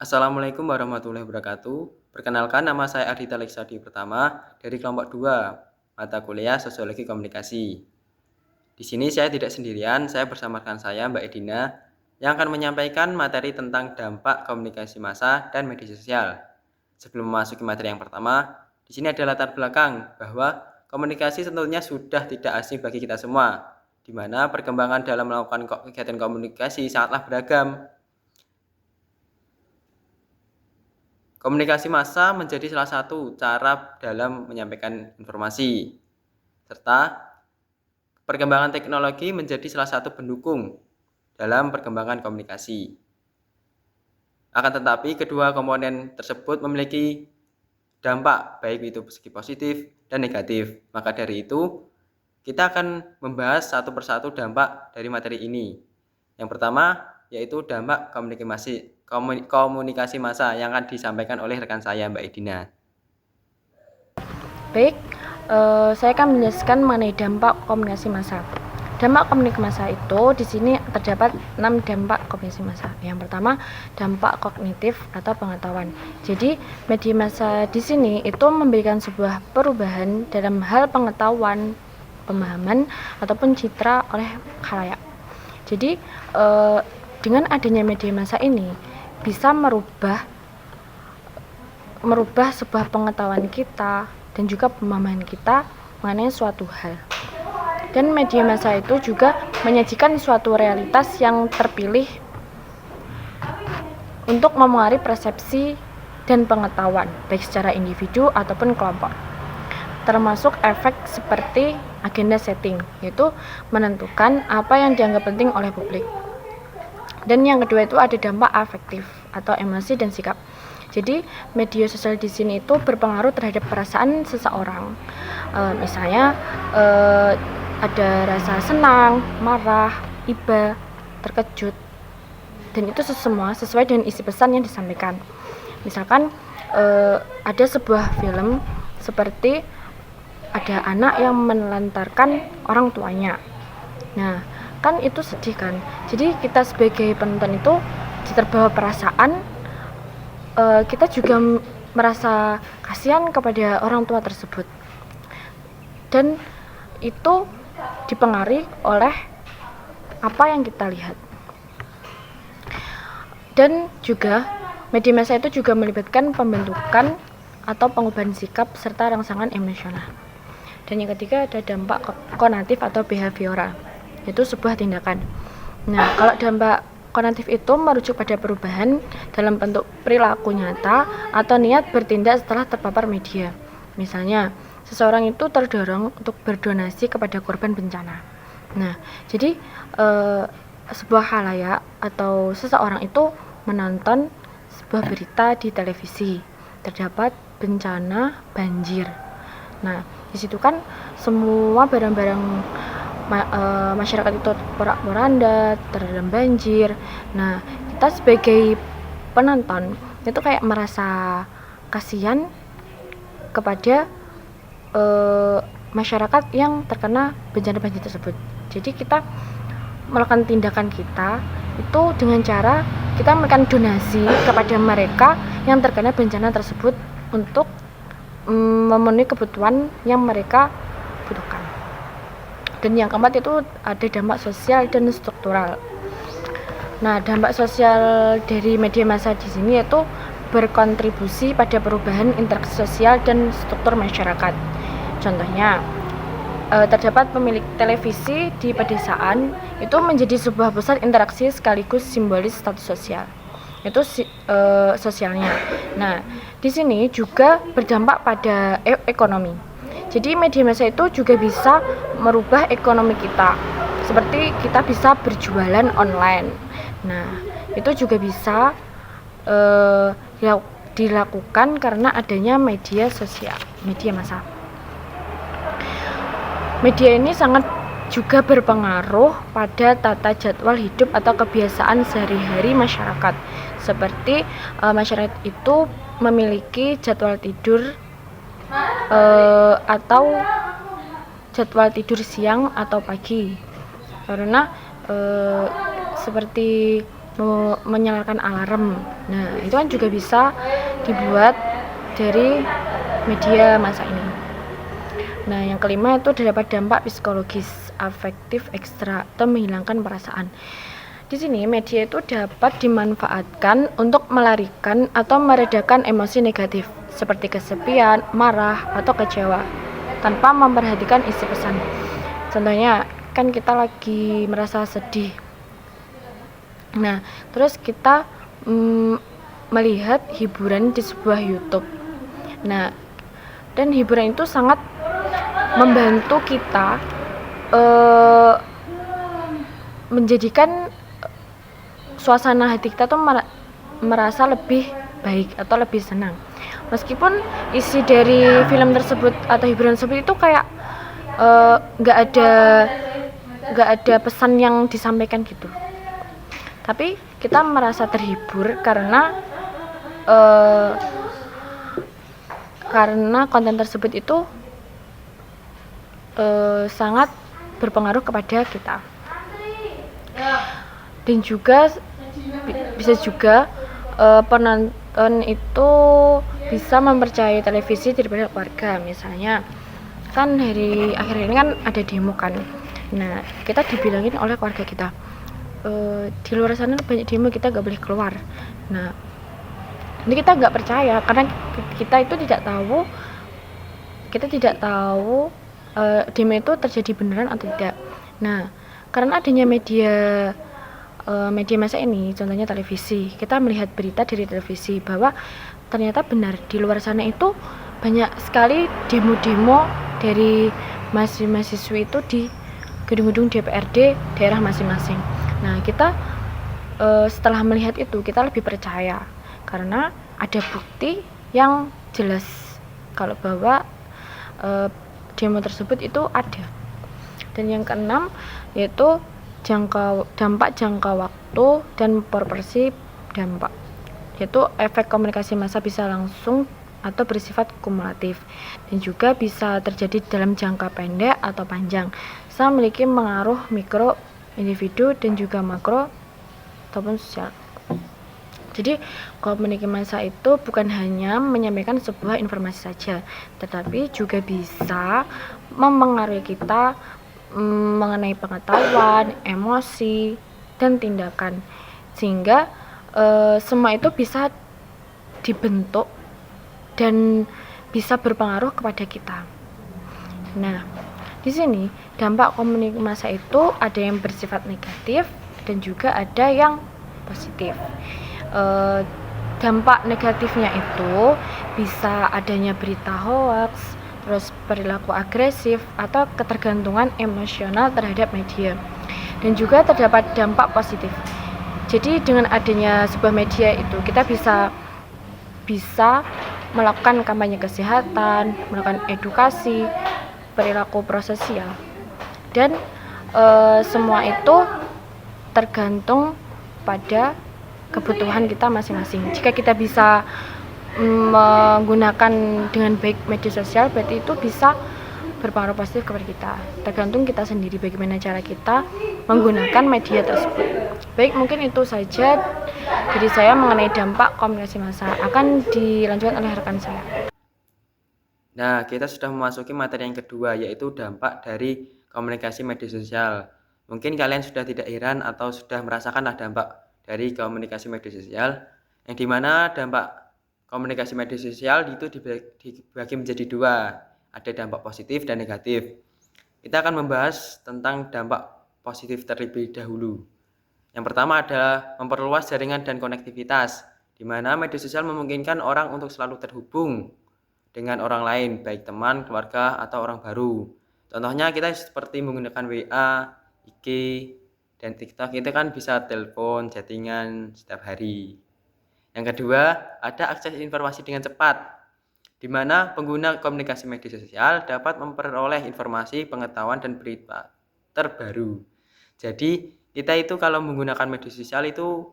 Assalamualaikum warahmatullahi wabarakatuh. Perkenalkan, nama saya Ardita Leksadi Pertama dari kelompok 2 mata kuliah Sosiologi Komunikasi. Di sini saya tidak sendirian, saya bersama rekan saya Mbak Edina yang akan menyampaikan materi tentang dampak komunikasi massa dan media sosial. Sebelum memasuki materi yang pertama, di sini ada latar belakang bahwa komunikasi tentunya sudah tidak asing bagi kita semua, di mana perkembangan dalam melakukan kegiatan komunikasi sangatlah beragam. Komunikasi massa menjadi salah satu cara dalam menyampaikan informasi, serta perkembangan teknologi menjadi salah satu pendukung dalam perkembangan komunikasi. Akan tetapi, kedua komponen tersebut memiliki dampak, baik itu segi positif dan negatif. Maka dari itu, kita akan membahas satu persatu dampak dari materi ini. Yang pertama, yaitu dampak komunikasi massa yang akan disampaikan oleh rekan saya Mbak Edina. Baik, saya akan menjelaskan mengenai dampak komunikasi massa. Dampak komunikasi massa itu di sini terdapat 6 dampak komunikasi massa. Yang pertama, dampak kognitif atau pengetahuan. Jadi, media massa di sini itu memberikan sebuah perubahan dalam hal pengetahuan, pemahaman ataupun citra oleh khalayak. Jadi, dengan adanya media massa ini bisa merubah sebuah pengetahuan kita dan juga pemahaman kita mengenai suatu hal. Dan media massa itu juga menyajikan suatu realitas yang terpilih untuk memengaruhi persepsi dan pengetahuan baik secara individu ataupun kelompok. Termasuk efek seperti agenda setting, yaitu menentukan apa yang dianggap penting oleh publik. Dan yang kedua itu ada dampak afektif atau emosi dan sikap. Jadi media sosial di sini itu berpengaruh terhadap perasaan seseorang. Misalnya ada rasa senang, marah, iba, terkejut, dan itu semua sesuai dengan isi pesan yang disampaikan. Misalkan ada sebuah film seperti ada anak yang menelantarkan orang tuanya. Nah, kan itu sedih kan. Jadi kita sebagai penonton itu terbawa perasaan, kita juga merasa kasihan kepada orang tua tersebut, dan itu dipengaruhi oleh apa yang kita lihat. Dan juga media massa itu juga melibatkan pembentukan atau pengubahan sikap serta rangsangan emosional. Dan yang ketiga ada dampak konatif atau behavioral, yaitu sebuah tindakan. Nah, kalau dampak konatif itu merujuk pada perubahan dalam bentuk perilaku nyata atau niat bertindak setelah terpapar media. Misalnya, seseorang itu terdorong untuk berdonasi kepada korban bencana. Nah, jadi sebuah khalayak atau seseorang itu menonton sebuah berita di televisi, terdapat bencana banjir. Nah, di situ kan semua barang-barang masyarakat itu porak-poranda, terendam banjir. Nah, kita sebagai penonton itu kayak merasa kasihan kepada masyarakat yang terkena bencana banjir tersebut. Jadi kita melakukan tindakan kita itu dengan cara kita memberikan donasi kepada mereka yang terkena bencana tersebut untuk memenuhi kebutuhan yang mereka butuhkan. Dan yang keempat itu ada dampak sosial dan struktural. Nah, dampak sosial dari media massa di sini yaitu berkontribusi pada perubahan interaksi sosial dan struktur masyarakat. Contohnya, terdapat pemilik televisi di pedesaan itu menjadi sebuah pusat interaksi sekaligus simbolis status sosial, itu sosialnya. Nah, di sini juga berdampak pada ekonomi. Jadi media massa itu juga bisa merubah ekonomi kita, seperti kita bisa berjualan online. Nah, itu juga bisa dilakukan karena adanya media sosial, media massa. Media ini sangat juga berpengaruh pada tata jadwal hidup atau kebiasaan sehari-hari masyarakat. Seperti masyarakat itu memiliki jadwal tidur atau jadwal tidur siang atau pagi, karena seperti menyalakan alarm. Nah, itu kan juga bisa dibuat dari media massa ini. Nah, yang kelima itu terdapat dampak psikologis, afektif, ekstra atau menghilangkan perasaan. Di sini media itu dapat dimanfaatkan untuk melarikan atau meredakan emosi negatif seperti kesepian, marah, atau kecewa tanpa memperhatikan isi pesan. Contohnya, kan kita lagi merasa sedih. Nah, terus kita melihat hiburan di sebuah YouTube. Nah, dan hiburan itu sangat membantu kita menjadikan suasana hati kita tuh merasa lebih baik atau lebih senang. Meskipun isi dari film tersebut atau hiburan tersebut itu kayak nggak ada pesan yang disampaikan gitu. Tapi kita merasa terhibur karena konten tersebut itu sangat berpengaruh kepada kita. Dan juga bisa juga penonton itu bisa mempercayai televisi daripada keluarga. Misalnya kan akhir ini kan ada demo kan. Nah, kita dibilangin oleh keluarga kita, di luar sana banyak demo, kita gak boleh keluar. Nah, ini kita gak percaya karena kita tidak tahu demo itu terjadi beneran atau tidak. Nah, karena adanya media massa ini, contohnya televisi, kita melihat berita dari televisi bahwa ternyata benar di luar sana itu banyak sekali demo-demo dari mahasiswa itu di gedung-gedung DPRD daerah masing-masing. Nah, kita setelah melihat itu kita lebih percaya karena ada bukti yang jelas kalau bahwa demo tersebut itu ada. Dan yang keenam yaitu dampak jangka waktu dan proporsi dampak, yaitu efek komunikasi massa bisa langsung atau bersifat kumulatif dan juga bisa terjadi dalam jangka pendek atau panjang, serta memiliki pengaruh mikro individu dan juga makro ataupun sosial. Jadi komunikasi massa itu bukan hanya menyampaikan sebuah informasi saja, tetapi juga bisa mempengaruhi kita mengenai pengetahuan, emosi, dan tindakan, sehingga semua itu bisa dibentuk dan bisa berpengaruh kepada kita. Nah, di sini dampak komunikasi massa itu ada yang bersifat negatif dan juga ada yang positif. Dampak negatifnya itu bisa adanya berita hoax, terus perilaku agresif atau ketergantungan emosional terhadap media. Dan juga terdapat dampak positif. Jadi dengan adanya sebuah media itu kita bisa melakukan kampanye kesehatan, melakukan edukasi, perilaku prososial. Dan semua itu tergantung pada kebutuhan kita masing-masing. Jika kita bisa menggunakan dengan baik media sosial, berarti itu bisa berpengaruh positif kepada kita. Tergantung kita sendiri bagaimana cara kita menggunakan media tersebut. Baik, mungkin itu saja dari saya mengenai dampak komunikasi massa. Akan dilanjutkan oleh rekan saya. Nah, kita sudah memasuki materi yang kedua, yaitu dampak dari komunikasi media sosial. Mungkin kalian sudah tidak heran atau sudah merasakanlah dampak dari komunikasi media sosial, yang dimana dampak komunikasi media sosial itu dibagi menjadi dua, ada dampak positif dan negatif. Kita akan membahas tentang dampak positif terlebih dahulu. Yang pertama adalah memperluas jaringan dan konektivitas, di mana media sosial memungkinkan orang untuk selalu terhubung dengan orang lain, baik teman, keluarga, atau orang baru. Contohnya kita seperti menggunakan WA, IG, dan TikTok, itu kan bisa telepon, chattingan setiap hari. Yang kedua, ada akses informasi dengan cepat, di mana pengguna komunikasi media sosial dapat memperoleh informasi, pengetahuan, dan berita terbaru. Jadi, kita itu kalau menggunakan media sosial itu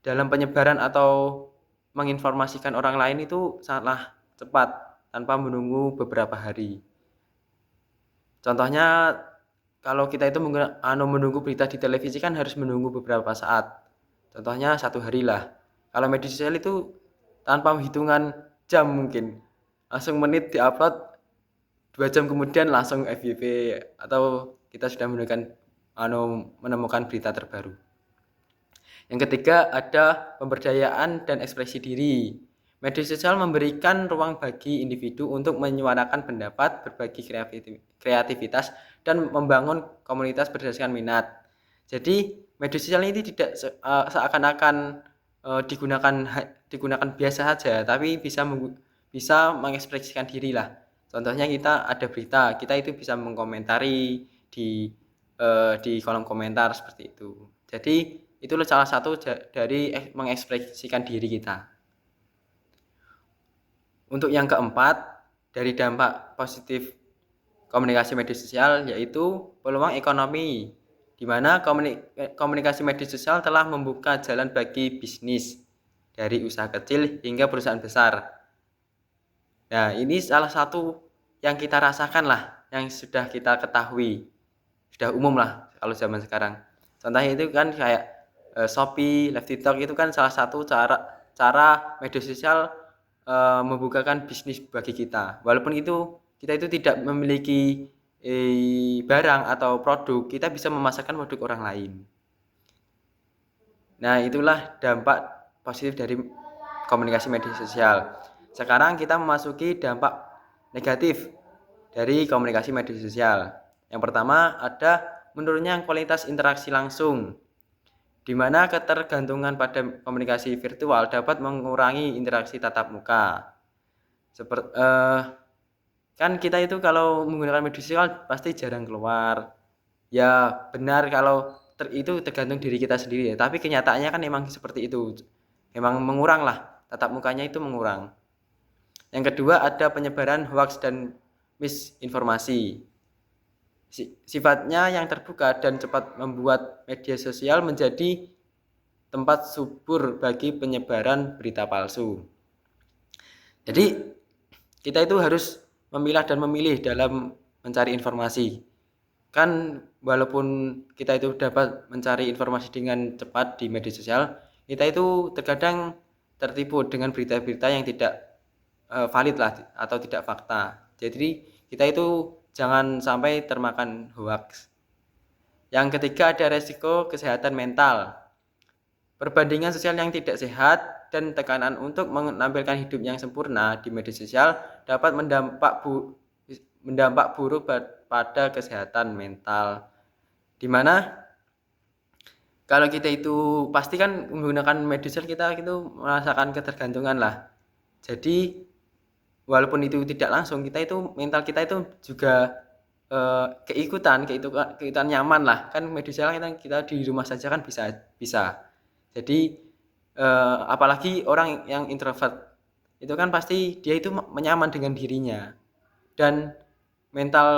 dalam penyebaran atau menginformasikan orang lain itu sangatlah cepat, tanpa menunggu beberapa hari. Contohnya, kalau kita itu menunggu berita di televisi kan harus menunggu beberapa saat. Contohnya 1 hari lah. Kalau media sosial itu tanpa hitungan jam mungkin. Langsung menit diupload, 2 jam kemudian langsung FYP atau kita sudah menemukan berita terbaru. Yang ketiga ada pemberdayaan dan ekspresi diri. Media sosial memberikan ruang bagi individu untuk menyuarakan pendapat, berbagi kreativitas, dan membangun komunitas berdasarkan minat. Jadi media sosial ini tidak seakan-akan digunakan biasa saja, tapi bisa mengekspresikan diri lah. Contohnya kita ada berita, kita itu bisa mengkomentari di kolom komentar seperti itu. Jadi itulah salah satu dari mengekspresikan diri kita. Untuk yang keempat, dari dampak positif komunikasi media sosial yaitu peluang ekonomi, di mana komunikasi media sosial telah membuka jalan bagi bisnis dari usaha kecil hingga perusahaan besar. Nah, ini salah satu yang kita rasakan lah, yang sudah kita ketahui, sudah umum lah kalau zaman sekarang. Contohnya itu kan kayak Shopee, Live TikTok itu kan salah satu cara media sosial membukakan bisnis bagi kita. Walaupun kita itu tidak memiliki barang atau produk, kita bisa memasarkan produk orang lain. Nah, itulah dampak positif dari komunikasi media sosial. Sekarang kita memasuki dampak negatif dari komunikasi media sosial. Yang pertama ada menurunnya kualitas interaksi langsung, di mana ketergantungan pada komunikasi virtual dapat mengurangi interaksi tatap muka. Kan kita itu kalau menggunakan media sosial pasti jarang keluar. Ya benar kalau itu tergantung diri kita sendiri ya. Tapi kenyataannya kan memang seperti itu. Memang mengurang lah, tatap mukanya itu mengurang. Yang kedua ada penyebaran hoaks dan misinformasi. Sifatnya yang terbuka dan cepat membuat media sosial menjadi tempat subur bagi penyebaran berita palsu. Jadi kita itu harus memilah dan memilih dalam mencari informasi. Kan walaupun kita itu dapat mencari informasi dengan cepat di media sosial, kita itu terkadang tertipu dengan berita-berita yang tidak valid lah atau tidak fakta. Jadi kita itu jangan sampai termakan hoaks. Yang ketiga ada resiko kesehatan mental. Perbandingan sosial yang tidak sehat dan tekanan untuk menampilkan hidup yang sempurna di media sosial dapat mendampak buruk pada kesehatan mental. Dimana kalau kita itu pasti kan menggunakan media sosial, kita itu merasakan ketergantungan lah. Jadi walaupun itu tidak langsung, mental kita itu juga keikutan nyaman lah. Kan media sosial kita di rumah saja kan bisa. Jadi apalagi orang yang introvert itu kan pasti dia itu menyaman dengan dirinya, dan mental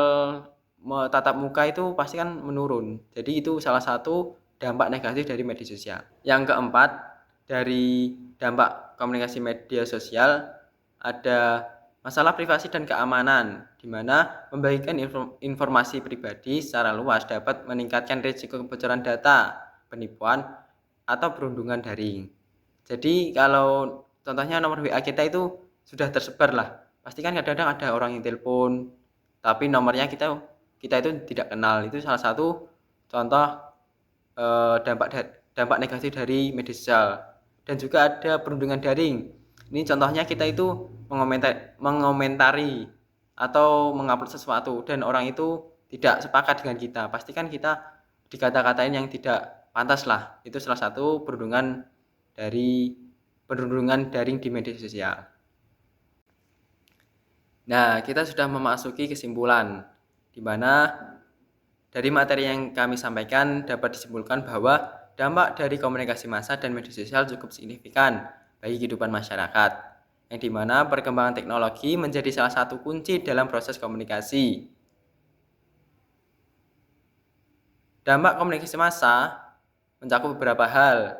tatap muka itu pasti kan menurun. Jadi itu salah satu dampak negatif dari media sosial. Yang keempat dari dampak komunikasi media sosial ada masalah privasi dan keamanan, di mana membagikan informasi pribadi secara luas dapat meningkatkan risiko kebocoran data, penipuan, atau perundungan daring. Jadi kalau contohnya nomor WA kita itu sudah tersebar lah, pasti kan kadang-kadang ada orang yang telepon, tapi nomornya kita itu tidak kenal. Itu salah satu contoh dampak negatif dari media sosial. Dan juga ada perundungan daring. Ini contohnya kita itu mengomentari atau mengupload sesuatu dan orang itu tidak sepakat dengan kita. Pastikan kita dikata-katain yang tidak pantas lah. Itu salah satu perundungan daring di media sosial. Nah, kita sudah memasuki kesimpulan, di mana dari materi yang kami sampaikan dapat disimpulkan bahwa dampak dari komunikasi massa dan media sosial cukup signifikan bagi kehidupan masyarakat, yang dimana perkembangan teknologi menjadi salah satu kunci dalam proses komunikasi. Dampak komunikasi massa mencakup beberapa hal,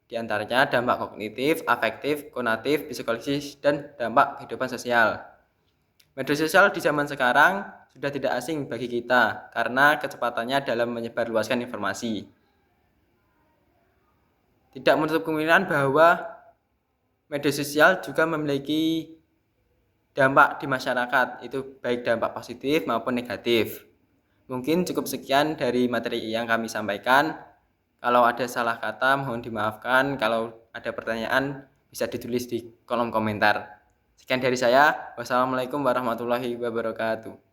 di antaranya dampak kognitif, afektif, konatif, psikologis, dan dampak kehidupan sosial. Media sosial di zaman sekarang sudah tidak asing bagi kita karena kecepatannya dalam menyebarluaskan informasi. Tidak menutup kemungkinan bahwa media sosial juga memiliki dampak di masyarakat, itu baik dampak positif maupun negatif. Mungkin cukup sekian dari materi yang kami sampaikan. Kalau ada salah kata mohon dimaafkan. Kalau ada pertanyaan bisa ditulis di kolom komentar. Sekian dari saya. Wassalamualaikum warahmatullahi wabarakatuh.